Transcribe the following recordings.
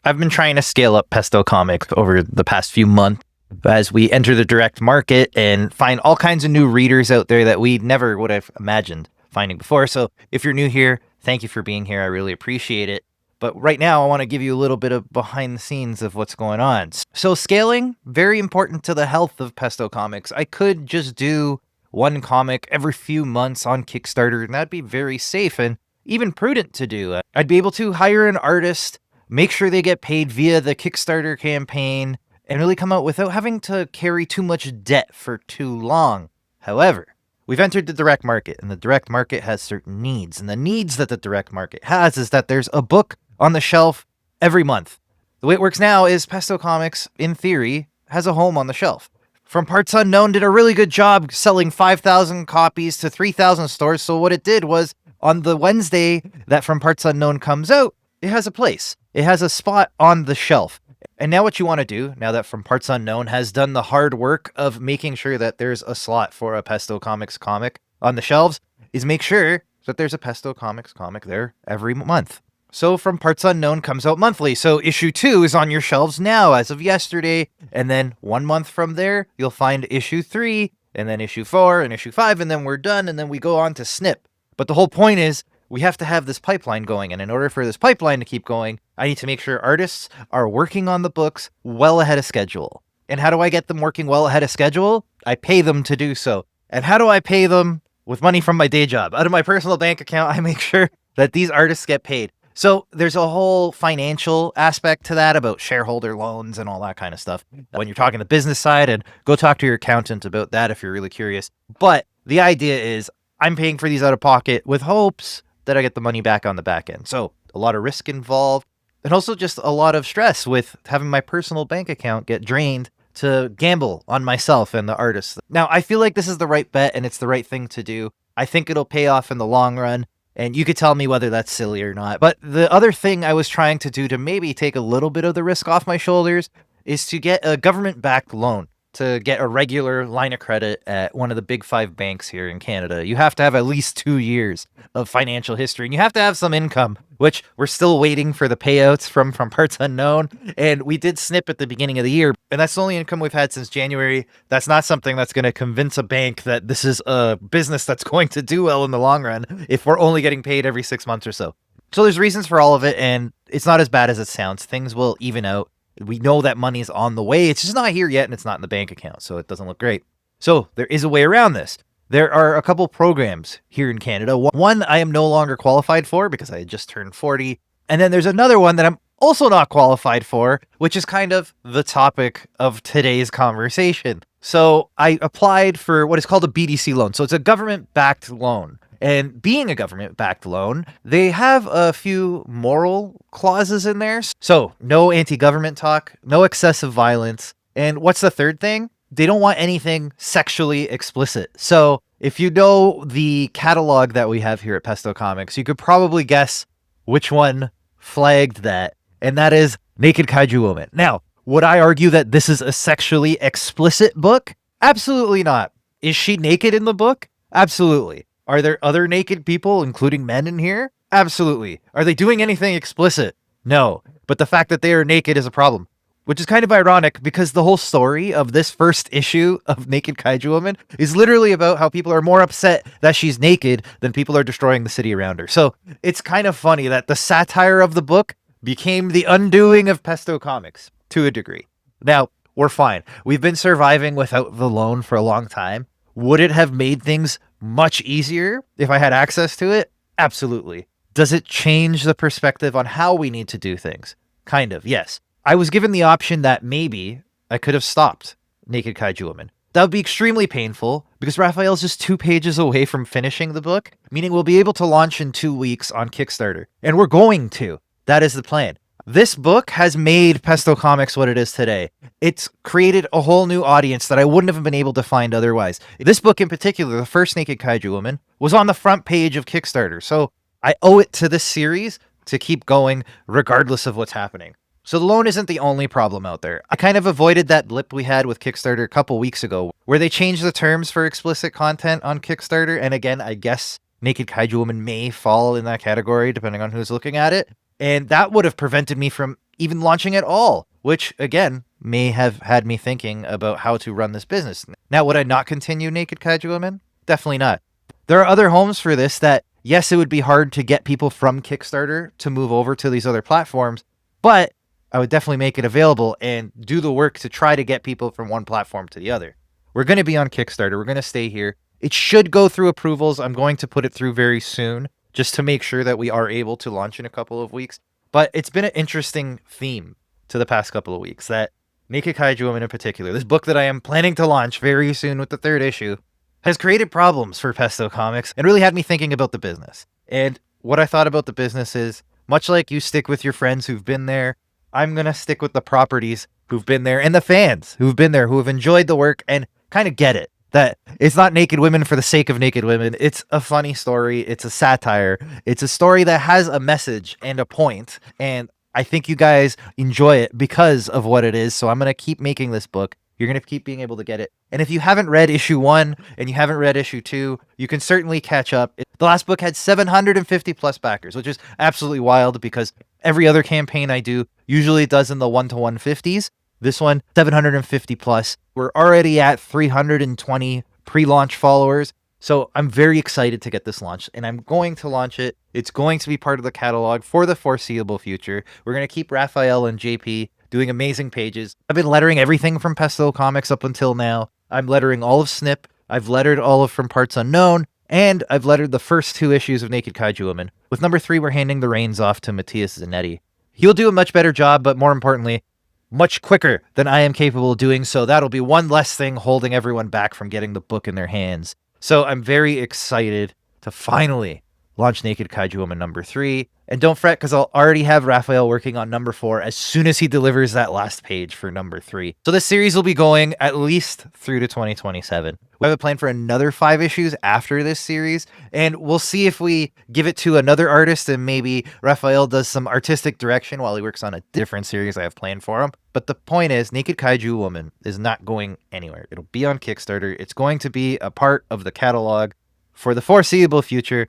I've been trying to scale up Pesto Comics over the past few months as we enter the direct market and find all kinds of new readers out there that we never would have imagined finding before. So if you're new here, thank you for being here. I really appreciate it. But right now, I want to give you a little bit of behind the scenes of what's going on. So scaling, very important to the health of Pesto Comics. I could just do one comic every few months on Kickstarter, and that'd be very safe and even prudent to do. I'd be able to hire an artist, make sure they get paid via the Kickstarter campaign, and really come out without having to carry too much debt for too long. However, we've entered the direct market, and the direct market has certain needs. And the needs that the direct market has is that there's a book on the shelf every month. The way it works now is Pesto Comics, in theory, has a home on the shelf. From Parts Unknown did a really good job selling 5,000 copies to 3,000 stores. So what it did was, on the Wednesday that From Parts Unknown comes out, it has a place. It has a spot on the shelf. And now what you want to do, now that From Parts Unknown has done the hard work of making sure that there's a slot for a Pesto Comics comic on the shelves, is make sure that there's a Pesto Comics comic there every month. So From Parts Unknown comes out monthly. So issue 2 is on your shelves now as of yesterday. And then 1 month from there, you'll find issue 3, and then issue 4, and issue 5, and then we're done. And then we go on to SNIP. But the whole point is, we have to have this pipeline going. And in order for this pipeline to keep going, I need to make sure artists are working on the books well ahead of schedule. And how do I get them working well ahead of schedule? I pay them to do so. And how do I pay them? With money from my day job. Out of my personal bank account, I make sure that these artists get paid. So there's a whole financial aspect to that about shareholder loans and all that kind of stuff. When you're talking the business side, and go talk to your accountant about that if you're really curious. But the idea is I'm paying for these out of pocket with hopes that I get the money back on the back end. So a lot of risk involved, and also just a lot of stress with having my personal bank account get drained to gamble on myself and the artists. Now, I feel like this is the right bet and it's the right thing to do. I think it'll pay off in the long run, and you could tell me whether that's silly or not. But the other thing I was trying to do to maybe take a little bit of the risk off my shoulders is to get a government-backed loan, to get a regular line of credit at one of the big 5 banks here in Canada. You have to have at least 2 years of financial history, and you have to have some income, which we're still waiting for the payouts from Parts Unknown. And we did SNIP at the beginning of the year, and that's the only income we've had since January. That's not something that's going to convince a bank that this is a business that's going to do well in the long run if we're only getting paid every 6 months or so. So there's reasons for all of it, and it's not as bad as it sounds. Things will even out. We know that money's on the way. It's just not here yet, and it's not in the bank account, so it doesn't look great. So there is a way around this. There are a couple programs here in Canada. One I am no longer qualified for because I had just turned 40. And then there's another one that I'm also not qualified for, which is kind of the topic of today's conversation. So I applied for what is called a BDC loan. So it's a government-backed loan. And being a government-backed loan, they have a few moral clauses in there. So no anti-government talk, no excessive violence. And what's the third thing? They don't want anything sexually explicit. So if you know the catalog that we have here at Pesto Comics, you could probably guess which one flagged that. And that is Naked Kaiju Woman. Now, would I argue that this is a sexually explicit book? Absolutely not. Is she naked in the book? Absolutely. Are there other naked people, including men in here? Absolutely. Are they doing anything explicit? No. But the fact that they are naked is a problem. Which is kind of ironic because the whole story of this first issue of Naked Kaiju Woman is literally about how people are more upset that she's naked than people are destroying the city around her. So it's kind of funny that the satire of the book became the undoing of Pesto Comics to a degree. Now, we're fine. We've been surviving without the loan for a long time. Would it have made things much easier if I had access to it? Absolutely. Does it change the perspective on how we need to do things? Kind of, yes. I was given the option that maybe I could have stopped Naked Kaiju Woman. That would be extremely painful because Raphael's just 2 pages away from finishing the book, meaning we'll be able to launch in 2 weeks on Kickstarter. And we're going to. That is the plan. This book has made Pesto Comics what it is today. It's created a whole new audience that I wouldn't have been able to find otherwise. This book in particular, the first Naked Kaiju Woman, was on the front page of Kickstarter. So I owe it to this series to keep going regardless of what's happening. So the loan isn't the only problem out there. I kind of avoided that blip we had with Kickstarter a couple weeks ago where they changed the terms for explicit content on Kickstarter. And again, I guess Naked Kaiju Woman may fall in that category depending on who's looking at it. And that would have prevented me from even launching at all, which again may have had me thinking about how to run this business. Now, would I not continue Naked Kaiju Women? Definitely not. There are other homes for this that, yes, it would be hard to get people from Kickstarter to move over to these other platforms, but I would definitely make it available and do the work to try to get people from one platform to the other. We're going to be on Kickstarter. We're going to stay here. It should go through approvals. I'm going to put it through very soon just to make sure that we are able to launch in a couple of weeks. But it's been an interesting theme to the past couple of weeks that Naked Kaiju Woman in particular, this book that I am planning to launch very soon with the 3rd issue, has created problems for Pesto Comics and really had me thinking about the business. And what I thought about the business is, much like you stick with your friends who've been there, I'm going to stick with the properties who've been there and the fans who've been there, who have enjoyed the work and kind of get it. That it's not naked women for the sake of naked women. It's a funny story. It's a satire. It's a story that has a message and a point. And I think you guys enjoy it because of what it is. So I'm going to keep making this book. You're going to keep being able to get it. And if you haven't read issue 1 and you haven't read issue 2, you can certainly catch up. The last book had 750 plus backers, which is absolutely wild because every other campaign I do usually does in the 1 to 150s. This one, 750 plus. We're already at 320 pre-launch followers. So I'm very excited to get this launched, and I'm going to launch it. It's going to be part of the catalog for the foreseeable future. We're going to keep Raphael and JP doing amazing pages. I've been lettering everything from Pesto Comics up until now. I'm lettering all of SNIP. I've lettered all of From Parts Unknown, and I've lettered the first 2 issues of Naked Kaiju Woman. With number 3, we're handing the reins off to Matthias Zanetti. He'll do a much better job, but more importantly, much quicker than I am capable of doing, so that'll be one less thing holding everyone back from getting the book in their hands. So I'm very excited to finally launch Naked Kaiju Woman number 3. And don't fret, because I'll already have Raphael working on number 4 as soon as he delivers that last page for number 3. So this series will be going at least through to 2027. We have a plan for another 5 issues after this series, and we'll see if we give it to another artist and maybe Raphael does some artistic direction while he works on a different series I have planned for him. But the point is, Naked Kaiju Woman is not going anywhere. It'll be on Kickstarter. It's going to be a part of the catalog for the foreseeable future.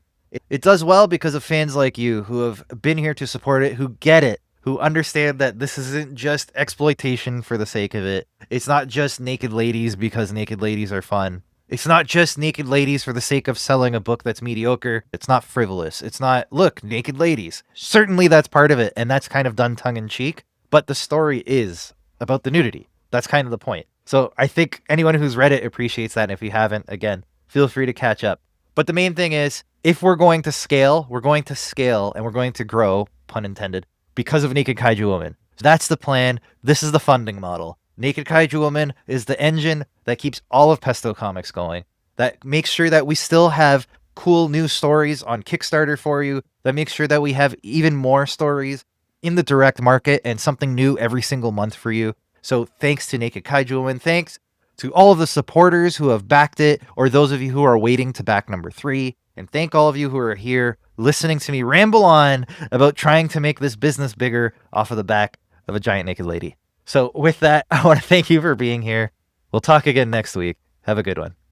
It does well because of fans like you who have been here to support it, who get it, who understand that this isn't just exploitation for the sake of it. It's not just naked ladies because naked ladies are fun. It's not just naked ladies for the sake of selling a book that's mediocre. It's not frivolous. It's not, look, naked ladies. Certainly that's part of it, and that's kind of done tongue-in-cheek, but the story is about the nudity. That's kind of the point. So I think anyone who's read it appreciates that, and if you haven't, again, feel free to catch up. But the main thing is, if we're going to scale, and we're going to grow, pun intended, because of Naked Kaiju Woman. So that's the plan. This is the funding model. Naked Kaiju Woman is the engine that keeps all of Pesto Comics going, that makes sure that we still have cool new stories on Kickstarter for you, that makes sure that we have even more stories in the direct market and something new every single month for you. So thanks to Naked Kaiju Woman. Thanks to all of the supporters who have backed it, or those of you who are waiting to back number 3. And thank all of you who are here listening to me ramble on about trying to make this business bigger off of the back of a giant naked lady. So with that, I want to thank you for being here. We'll talk again next week. Have a good one.